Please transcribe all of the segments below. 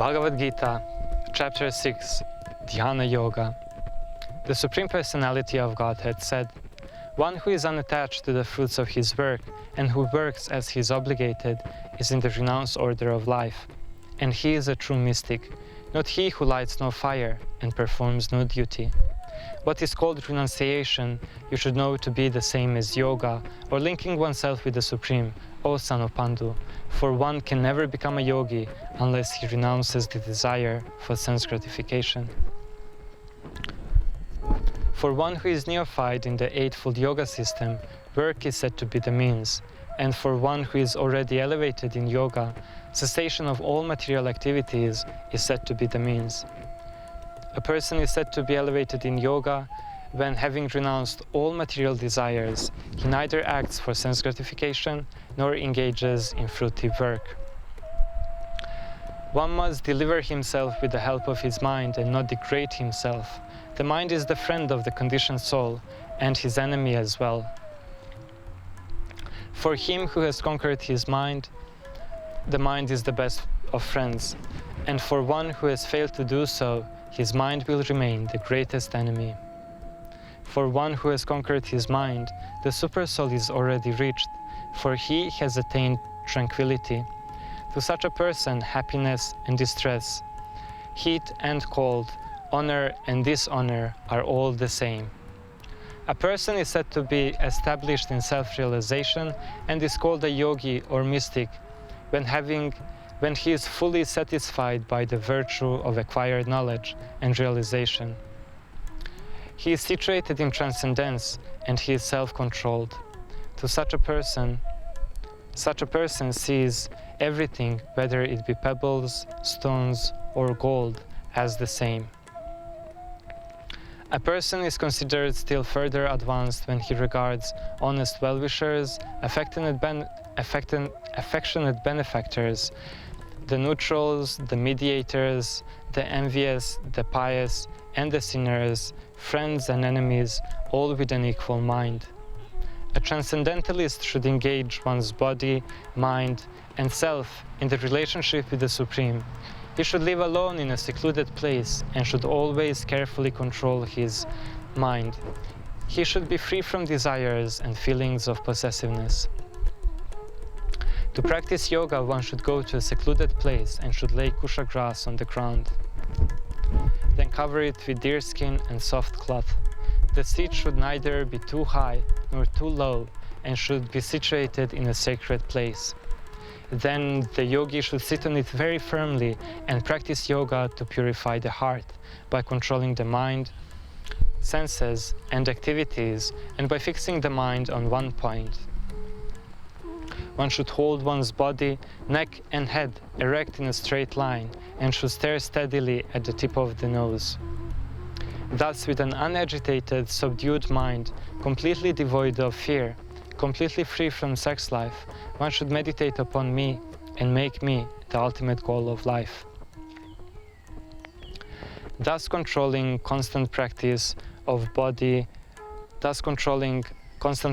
Bhagavad Gita, Chapter 6, Dhyana Yoga. The Supreme Personality of Godhead said, "One who is unattached to the fruits of his work and who works as he is obligated is in the renounced order of life, and he is a true mystic, not he who lights no fire and performs no duty." What is called renunciation, you should know to be the same as yoga, or linking oneself with the Supreme, O son of Pandu, for one can never become a yogi unless he renounces the desire for sense gratification. For one who is neophyte in the Eightfold Yoga system, work is said to be the means, and for one who is already elevated in yoga, cessation of all material activities is said to be the means. A person is said to be elevated in yoga when, having renounced all material desires, he neither acts for sense gratification nor engages in fruitive work. One must deliver himself with the help of his mind and not degrade himself. The mind is the friend of the conditioned soul and his enemy as well. For him who has conquered his mind, the mind is the best of friends, and for one who has failed to do so, his mind will remain the greatest enemy. For one who has conquered his mind, the Supersoul is already reached, for he has attained tranquility. To such a person, happiness and distress, heat and cold, honor and dishonor are all the same. A person is said to be established in self-realization and is called a yogi or mystic when he is fully satisfied by the virtue of acquired knowledge and realization. He is situated in transcendence and he is self-controlled. To such a person sees everything, whether it be pebbles, stones, or gold, as the same. A person is considered still further advanced when he regards honest well-wishers, affectionate benefactors, the neutrals, the mediators, the envious, the pious, and the sinners, friends and enemies, all with an equal mind. A transcendentalist should engage one's body, mind, and self in the relationship with the Supreme. He should live alone in a secluded place and should always carefully control his mind. He should be free from desires and feelings of possessiveness. To practice yoga, one should go to a secluded place and should lay kusha grass on the ground. Then cover it with deerskin and soft cloth. The seat should neither be too high nor too low and should be situated in a sacred place. Then the yogi should sit on it very firmly and practice yoga to purify the heart by controlling the mind, senses, and activities, and by fixing the mind on one point. One should hold one's body, neck, and head erect in a straight line and should stare steadily at the tip of the nose. Thus, with an unagitated, subdued mind, completely devoid of fear, completely free from sex life, one should meditate upon me and make me the ultimate goal of life. Thus controlling constant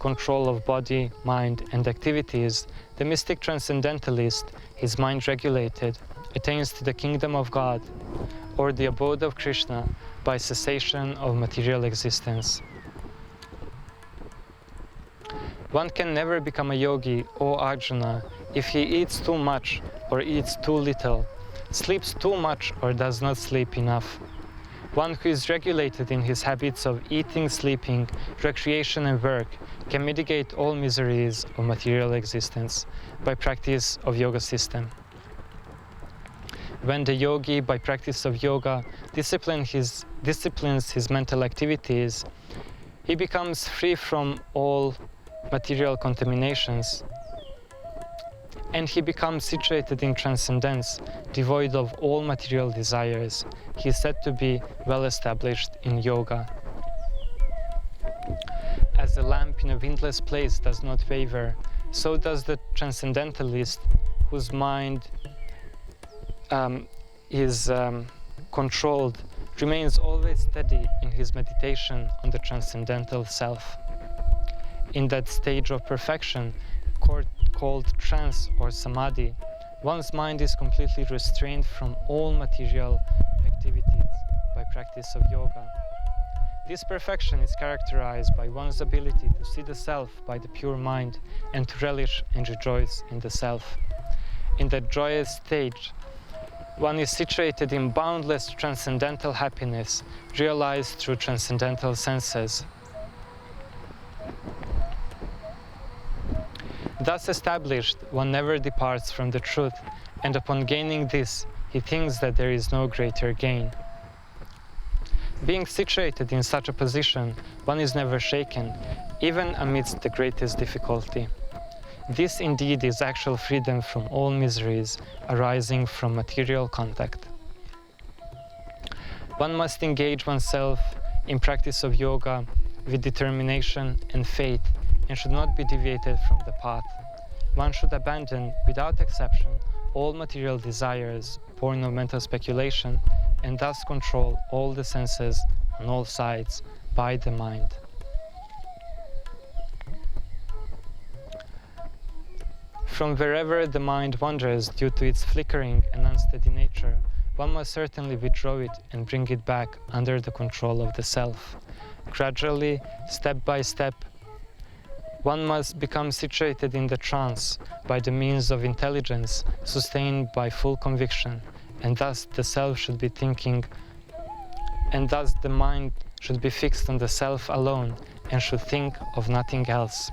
control of body, mind, and activities, the mystic transcendentalist, his mind regulated, attains to the kingdom of God, or the abode of Krishna, by cessation of material existence. One can never become a yogi, O Arjuna, if he eats too much or eats too little, sleeps too much or does not sleep enough. One who is regulated in his habits of eating, sleeping, recreation and work can mitigate all miseries of material existence by practice of yoga system. When the yogi, by practice of yoga, disciplines his mental activities, he becomes free from all material contaminations, and he becomes situated in transcendence, devoid of all material desires. He is said to be well established in yoga. As a lamp in a windless place does not waver, so does the transcendentalist, whose mind is controlled, remains always steady in his meditation on the transcendental self. In that stage of perfection, called trance or samadhi, One's mind is completely restrained from all material activities by practice of yoga. This perfection is characterized by one's ability to see the self by the pure mind and to relish and rejoice in the self. In that joyous stage, one is situated in boundless transcendental happiness, realized through transcendental senses. Thus established, one never departs from the truth, and upon gaining this, he thinks that there is no greater gain. Being situated in such a position, one is never shaken, even amidst the greatest difficulty. This indeed is actual freedom from all miseries arising from material contact. One must engage oneself in practice of yoga with determination and faith, and should not be deviated from the path. One should abandon, without exception, all material desires born of mental speculation, and thus control all the senses on all sides by the mind. From wherever the mind wanders due to its flickering and unsteady nature, one must certainly withdraw it and bring it back under the control of the self. Gradually, step by step, one must become situated in the trance by the means of intelligence sustained by full conviction, and thus the self should be thinking, and thus the mind should be fixed on the self alone and should think of nothing else.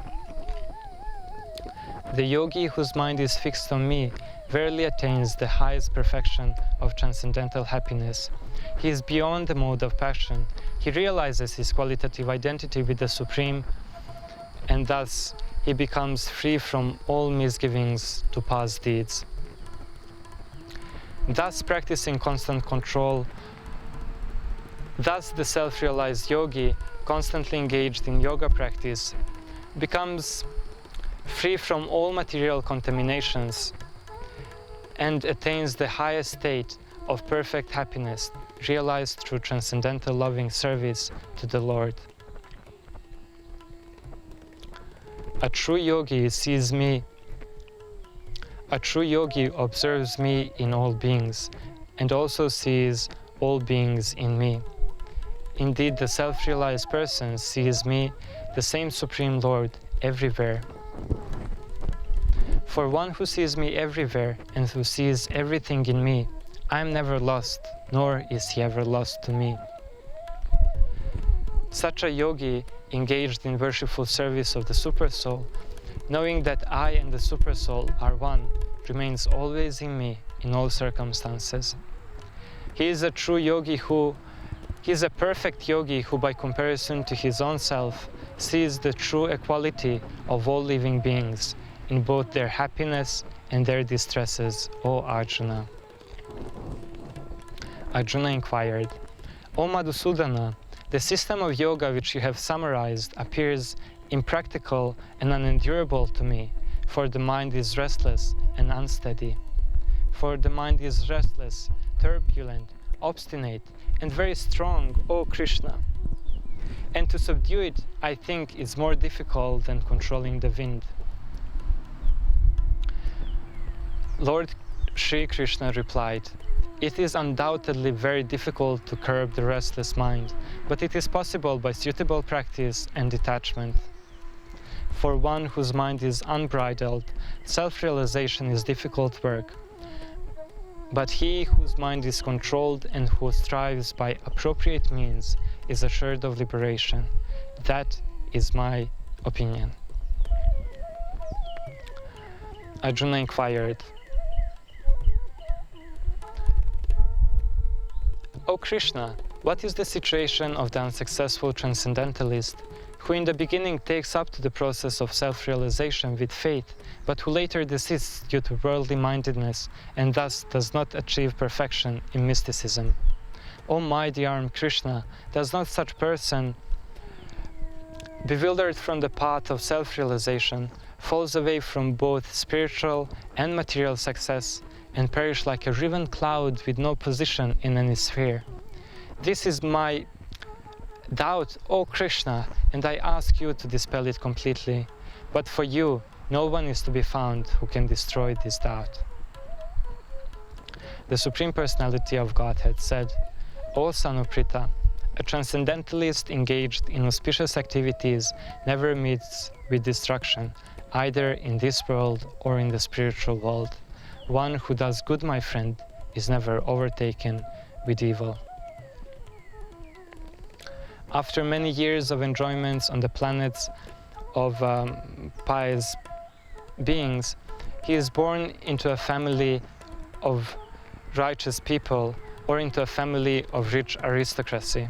The yogi whose mind is fixed on me verily attains the highest perfection of transcendental happiness. He is beyond the mode of passion. He realizes his qualitative identity with the Supreme, and thus he becomes free from all misgivings to past deeds. Thus practicing constant control, thus the self-realized yogi, constantly engaged in yoga practice, becomes free from all material contaminations and attains the highest state of perfect happiness, realized through transcendental loving service to the Lord. A true yogi sees me. A true yogi observes me in all beings, and also sees all beings in me. Indeed, the self-realized person sees me, the same Supreme Lord, everywhere. For one who sees me everywhere and who sees everything in me, I am never lost, nor is he ever lost to me. Such a yogi, engaged in worshipful service of the Supersoul, knowing that I and the Supersoul are one, remains always in me in all circumstances. He is a true yogi he is a perfect yogi who, by comparison to his own self, sees the true equality of all living beings in both their happiness and their distresses, O Arjuna. Arjuna inquired, O Madhusudana, the system of yoga which you have summarized appears impractical and unendurable to me, for the mind is restless and unsteady. For the mind is restless, turbulent, obstinate, and very strong, O Krishna. And to subdue it, I think, is more difficult than controlling the wind. Lord Sri Krishna replied, it is undoubtedly very difficult to curb the restless mind, but it is possible by suitable practice and detachment. For one whose mind is unbridled, self-realization is difficult work. But he whose mind is controlled and who strives by appropriate means is assured of liberation. That is my opinion. Arjuna inquired, O Krishna, what is the situation of the unsuccessful transcendentalist, who in the beginning takes up to the process of self-realization with faith, but who later desists due to worldly mindedness and thus does not achieve perfection in mysticism? O mighty arm Krishna, does not such person, bewildered from the path of self-realization, falls away from both spiritual and material success and perish like a riven cloud with no position in any sphere? This is my doubt, O Krishna, and I ask you to dispel it completely. But for you, no one is to be found who can destroy this doubt. the Supreme Personality of Godhead, said, "O son of Pritha, a transcendentalist engaged in auspicious activities never meets with destruction, either in this world or in the spiritual world. One who does good, my friend, is never overtaken with evil." After many years of enjoyments on the planets of pious beings, he is born into a family of righteous people or into a family of rich aristocracy.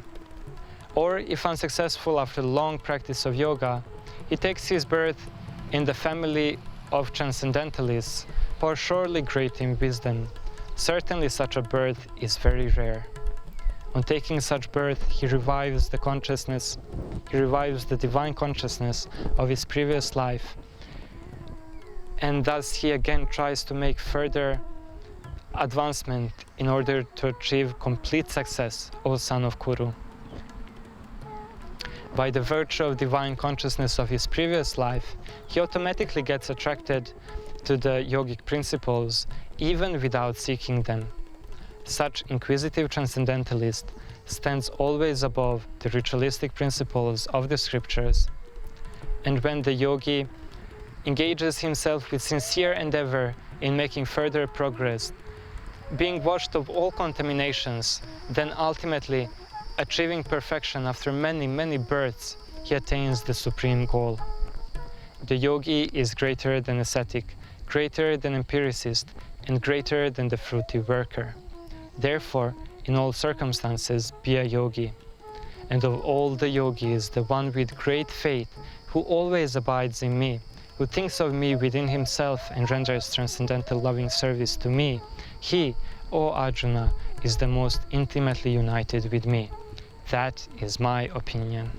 Or, if unsuccessful after long practice of yoga, he takes his birth in the family of transcendentalists who are surely great in wisdom. Certainly such a birth is very rare. On taking such birth, he revives the consciousness, he revives the divine consciousness of his previous life, and thus he again tries to make further advancement in order to achieve complete success, O son of Kuru. By the virtue of divine consciousness of his previous life, he automatically gets attracted to the yogic principles even without seeking them. Such inquisitive transcendentalist stands always above the ritualistic principles of the scriptures. And when the yogi engages himself with sincere endeavor in making further progress, being washed of all contaminations, then ultimately achieving perfection after many, many births, he attains the supreme goal. The yogi is greater than ascetic, greater than empiricist, and greater than the fruity worker. Therefore, in all circumstances, be a yogi. And of all the yogis, the one with great faith, who always abides in me, who thinks of me within himself and renders transcendental loving service to me, he, O Arjuna, is the most intimately united with me. That is my opinion.